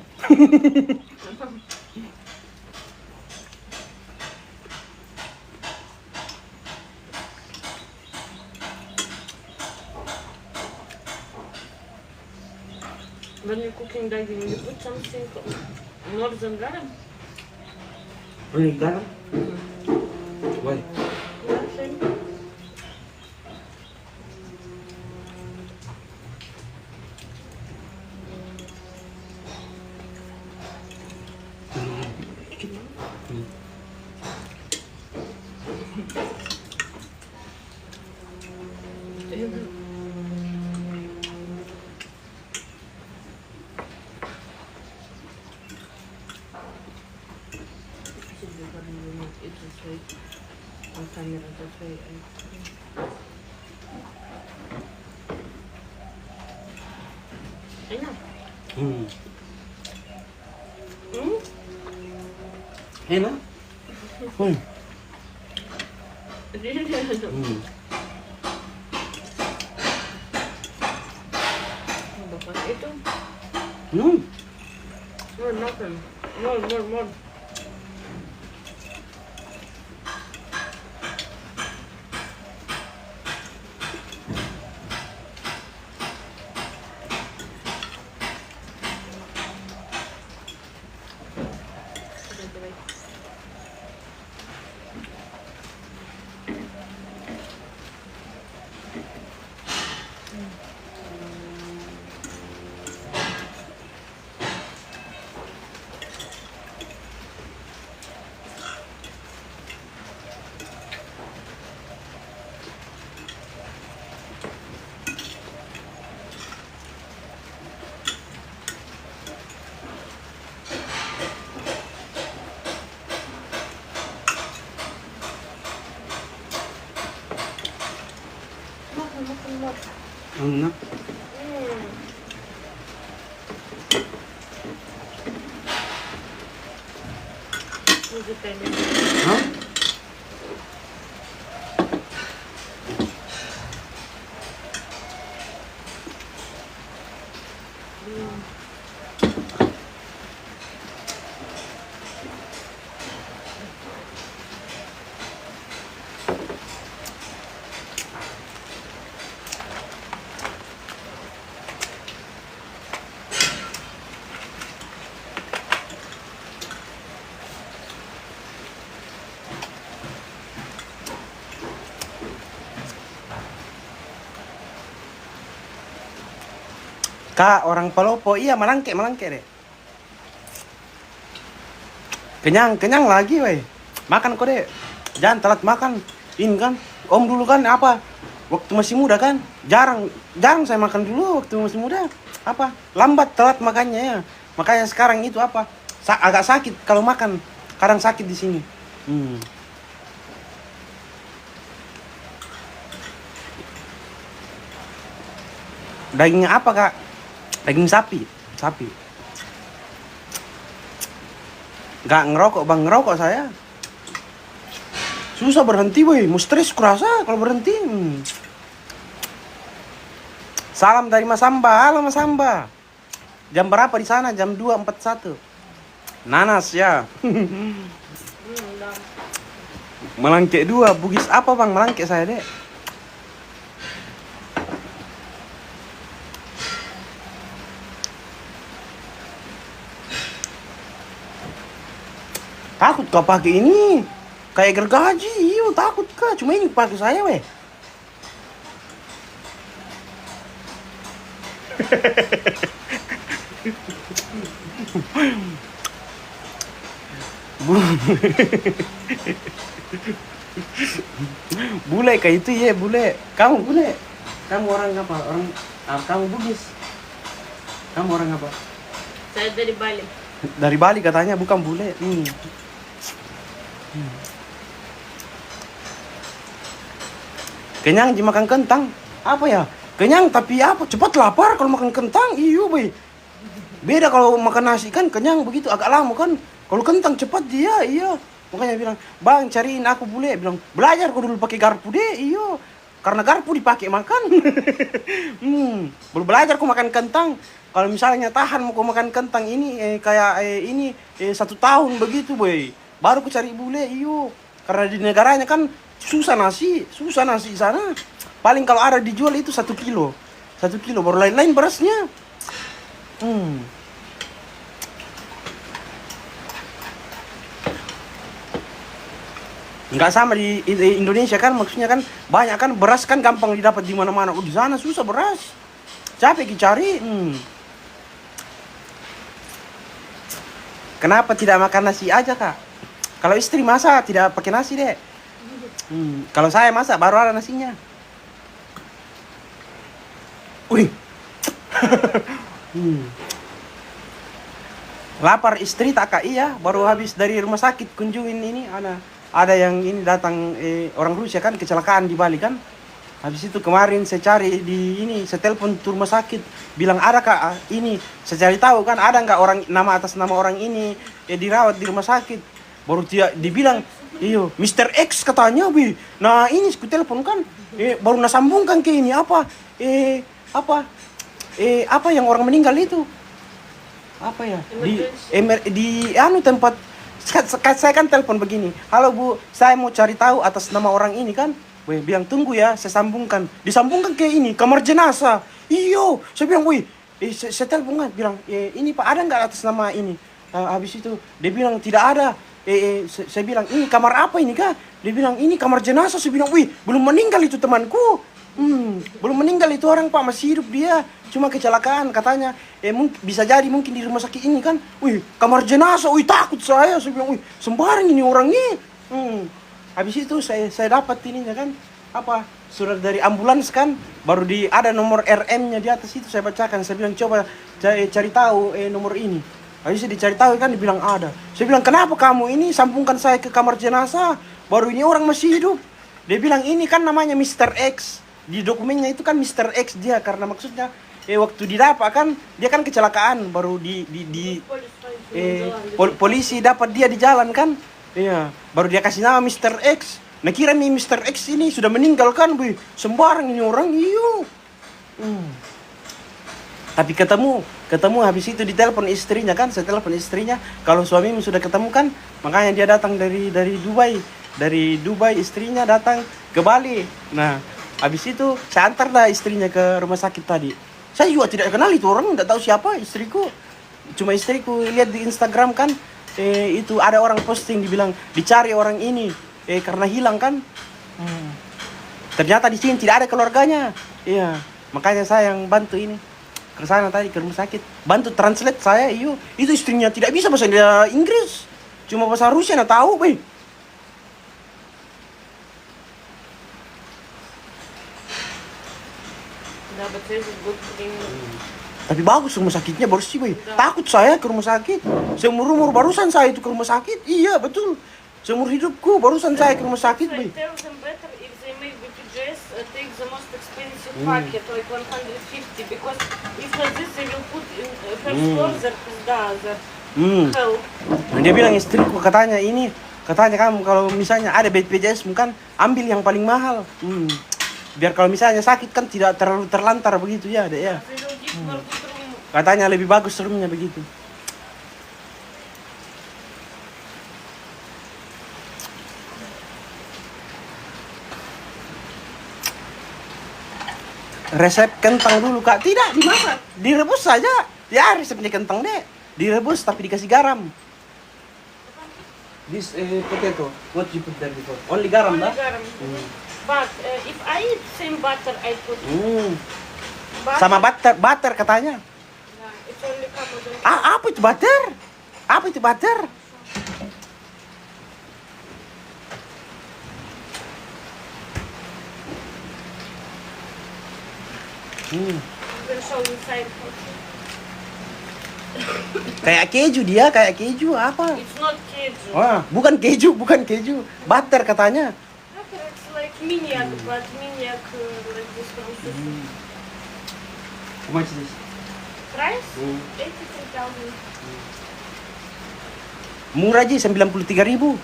When you're cooking daging, you put something more than garam. Ini garam. Why? Nothing. It was right on camera, that's why I... Enak. Enak. Bapak itu more nothing. More. Makan. Enak. Hah? Kak, orang Palopo, iya malangke deh. Kenyang lagi, weh. Makan kok deh. Jangan telat makan. Ini kan, Om dulu kan apa? Waktu masih muda kan, jarang saya makan dulu waktu masih muda. Apa? Lambat telat makannya ya. Makanya sekarang itu apa? Agak sakit kalau makan. Kadang sakit di sini. Dagingnya apa, Kak? Daging sapi. Gak ngerokok, Bang. Ngerokok saya. Susah berhenti, boy. Mau stres kurasa kalau berhenti. Salam dari Mas Samba. Halo Mas Samba. Jam berapa di sana? Jam 2.41. Nanas ya. Melangkek 2. Bugis apa, Bang? Melangkek saya, Dek. Takut kau pakai ini kayak gergaji, iyo takut kah? Cuma ini pakai saya, weh. Bule kayak itu ya, bule. Kamu bule. Kamu orang apa? Kamu Bugis. Kamu orang apa? Saya dari Bali. Dari Bali katanya, bukan bule. Kenyang makan kentang. Apa ya? Kenyang tapi apa? Cepat lapar kalau makan kentang. Iyo, boy. Beda kalau makan nasi kan kenyang begitu agak lama kan. Kalau kentang cepat dia, iya. Makanya bilang, "Bang, cariin aku bule." Bilang, "Belajar kau dulu pakai garpu deh." Iyo. karena garpu dipakai makan. Baru belajar aku makan kentang. Kalau misalnya tahan mau aku makan kentang ini kayak ini 1 tahun begitu, boy. Baru aku cari bule, iyo. Karena di negaranya kan susah nasi sana. Paling kalau ada dijual itu 1 kilo. 1 kilo baru lain-lain berasnya. Nggak sama di Indonesia kan, maksudnya kan banyak kan beras kan gampang didapat di mana-mana. Di sana susah beras, capek dicari. Kenapa tidak makan nasi aja, Kak? Kalau istri masak tidak pakai nasi deh. Kalau saya masak baru ada nasinya. Wih. Lapar istri tak, Kak? Iya, baru habis dari rumah sakit kunjungin ini ada yang ini datang orang Rusia kan kecelakaan di Bali kan. Habis itu kemarin saya cari di ini, saya telepon ke rumah sakit, bilang ada Kak ini, saya cari tahu kan ada nggak orang atas nama orang ini dirawat di rumah sakit. Baru dia dibilang, iyo Mr. X katanya, Bi. Nah ini aku telepon kan, baru nasambungkan ke ini apa yang orang meninggal itu apa ya di tempat. Saya kan telepon begini, halo Bu, saya mau cari tahu atas nama orang ini kan. Wih, bilang tunggu ya, saya sambungkan. Disambungkan ke ini, kamar jenazah. Iyo, saya bilang, wih, saya telepon kan, bilang, ini Pak ada nggak atas nama ini? Habis itu dia bilang tidak ada. Saya bilang ini kamar apa ini Kak? Dia bilang ini kamar jenazah. Saya bilang, wih, belum meninggal itu temanku. Belum meninggal itu orang Pak, masih hidup dia. Cuma kecelakaan katanya. Bisa jadi mungkin di rumah sakit ini kan. Wih, kamar jenazah. Wih, takut saya. Saya bilang, wih, sembarang ini orangnya. Habis itu saya dapat ininya kan. Surat dari ambulans kan. Baru ada nomor RM-nya di atas itu saya bacakan. Saya bilang coba cari tahu nomor ini. Habis itu dicari tahu kan dibilang ada. Saya bilang kenapa kamu ini sambungkan saya ke kamar jenazah? Baru ini orang masih hidup. Dia bilang ini kan namanya Mr. X. Di dokumennya itu kan Mr. X dia karena maksudnya waktu didapat kan dia kan kecelakaan baru polisi dapat dia di jalan kan. Iya, baru dia kasih nama Mr. X. Nah kira nih Mr. X ini sudah meninggal kan, Bu. Sembarang ini orang, iyo. Tapi ketemu habis itu ditelepon istrinya kan, saya telepon istrinya. Kalau suamimu sudah ketemu kan, makanya dia datang dari Dubai. Dari Dubai istrinya datang ke Bali. Nah, habis itu saya antar dah istrinya ke rumah sakit tadi. Saya juga tidak kenal itu orang, tidak tahu siapa istriku. Cuma istriku lihat di Instagram kan. Itu ada orang posting dibilang dicari orang ini karena hilang kan. Ternyata di sini tidak ada keluarganya. Iya, makanya saya yang bantu ini ke sana tadi ke rumah sakit, bantu translate saya. Iyo, itu istrinya tidak bisa bahasa Inggris, cuma bahasa Rusia nggak tahu, Be. Tapi bagus rumah sakitnya bersih, Boy. Takut saya ke rumah sakit. Seumur barusan saya itu ke rumah sakit. Iya, betul. Seumur hidupku barusan saya ke rumah sakit, Boy. Tell them better if they make BPJS, take the most expensive packet, like 150, because if like this they will put in first floor, there hell. Dia bilang istriku katanya kamu kalau misalnya ada BPJS kan ambil yang paling mahal. Biar kalau misalnya sakit kan tidak terlalu terlantar begitu ya, Dek ya. Katanya lebih bagus rumahnya begitu. Resep kentang dulu Kak, tidak dimasak, direbus saja. Ya resepnya kentang deh, direbus tapi dikasih garam. This potato, what you put there before? Only garam, Only dah? garam. But if I eat same butter, I put butter. Sama butter katanya. Nah, it's only couple of Apa itu butter? Apa itu butter? will show inside. Kayak keju dia, kayak keju apa? It's not keju. Bukan keju. Butter katanya. Butter, it's like minyak, but minyak like this from sushi. How much is this? Price? 83,000. Murah aja, 93.000.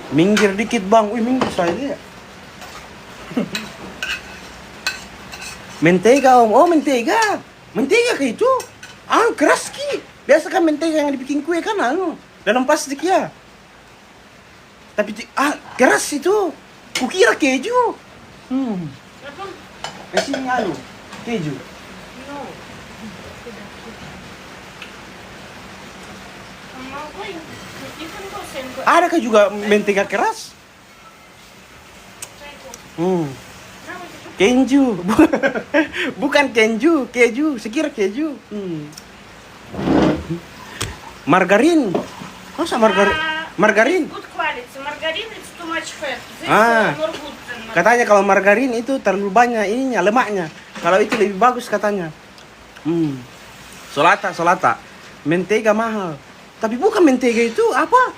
Minggir dikit bang, wih minggir saya. Mentega om, oh mentega. Mentega kayak itu. Ah keras ki. Biasa kan mentega yang dibikin kue kan anu dalam plastik ya. Tapi keras itu. Kukira keju. Apa? Kasih anu keju. No. Mau gue, you can go send go. Adakah juga mentega keras? Kenju. Bukan kenju, keju. Sekira keju. Margarin. Masa margarin? Good quality. Margarine it's too much fat. This more good than margarine. Katanya kalau margarin itu terlalu banyak ininya, lemaknya. Kalau itu lebih bagus katanya. Solata. Mentega mahal. Tapi bukan mentega itu apa?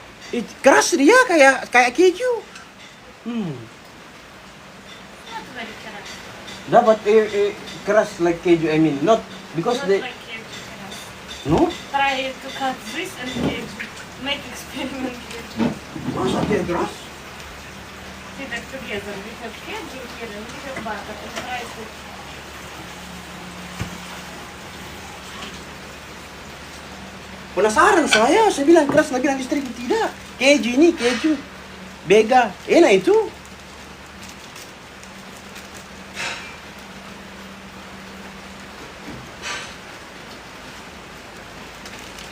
Keras dia kayak keju. Not very keras. Dapat keras like keju, I mean not because Not they like keju keras. no. Try to cut this and keju. Make experiment keju. Masa dia keras? See that together. We have keju here and we have butter and try to. Penasaran saya bilang keras, bilang istriku tidak. Keju ini keju. Bega, enak itu.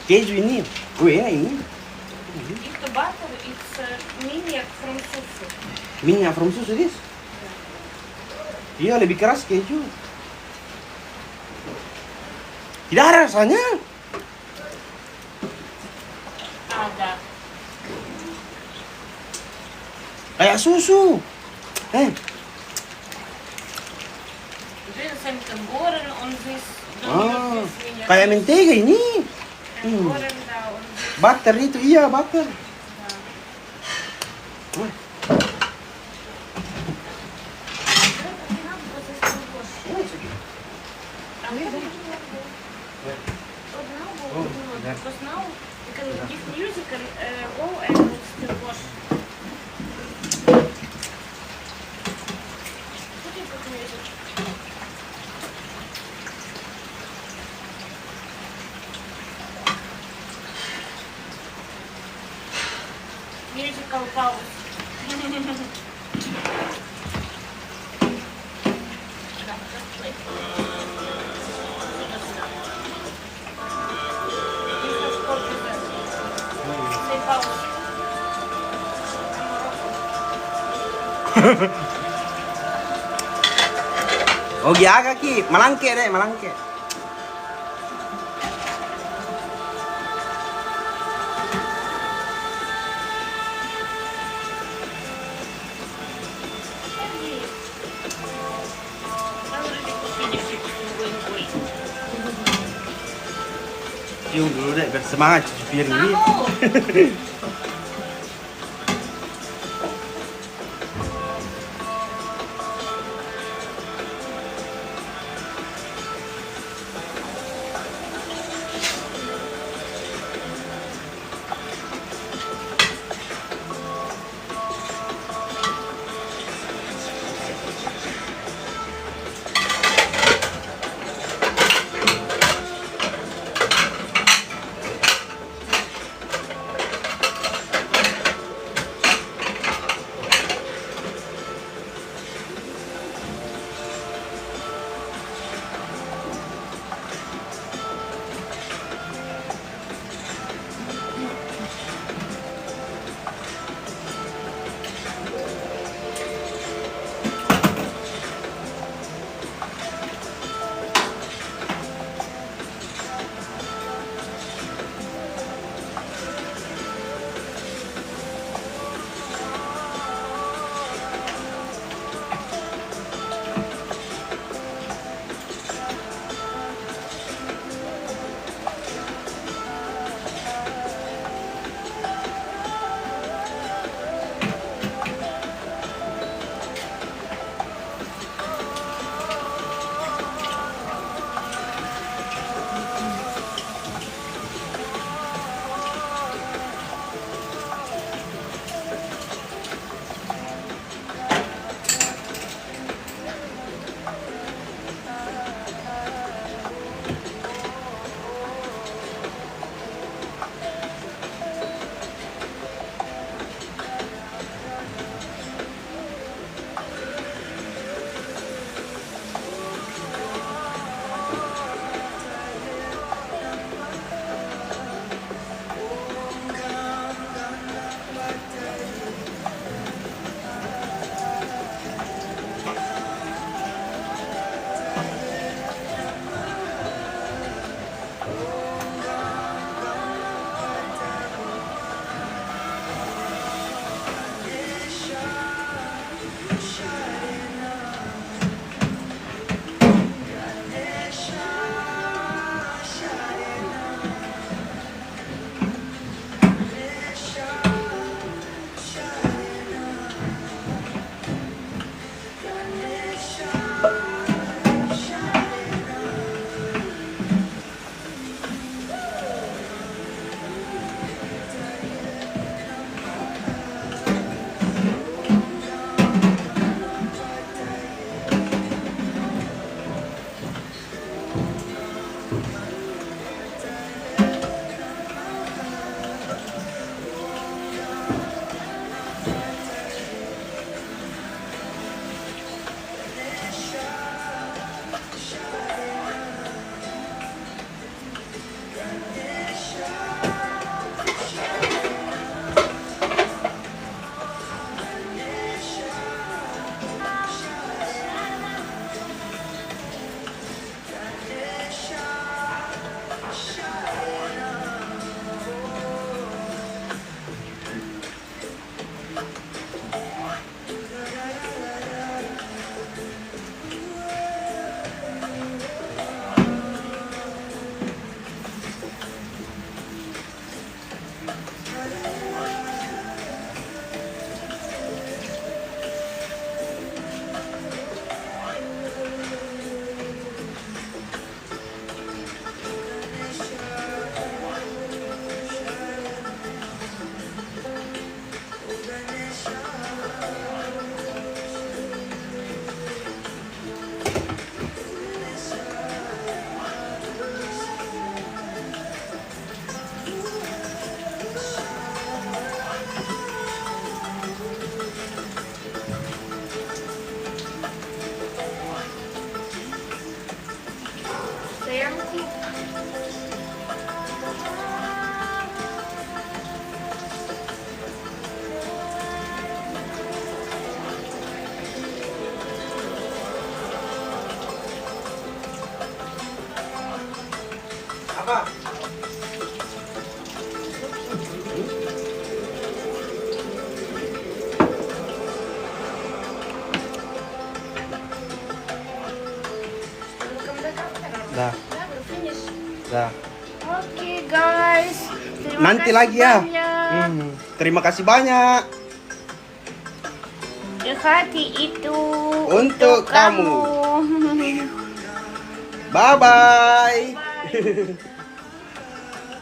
Keju ini, enak ini. It's the butter, it's minyak from susu. Minyak from susu this. Iya lebih keras keju. Tidak ada rasanya. Ada. Kayak susu. Then some goreng on this. Don't use this minyak. Kayak mentega ini. And goreng on this. Butter itu, iya butter. Because now you can give music and go and still wash. What is good music? Musical pause. Just play. Say pause. Oh giaga ki, malangke deh, malangke. Cium dulu deh, biar semangat cuci piring ini. Apa? Dah, dah. Oke guys, terima Nanti kasih lagi ya. banyak. Terima kasih banyak Hati itu untuk kamu. Bye bye. Bye.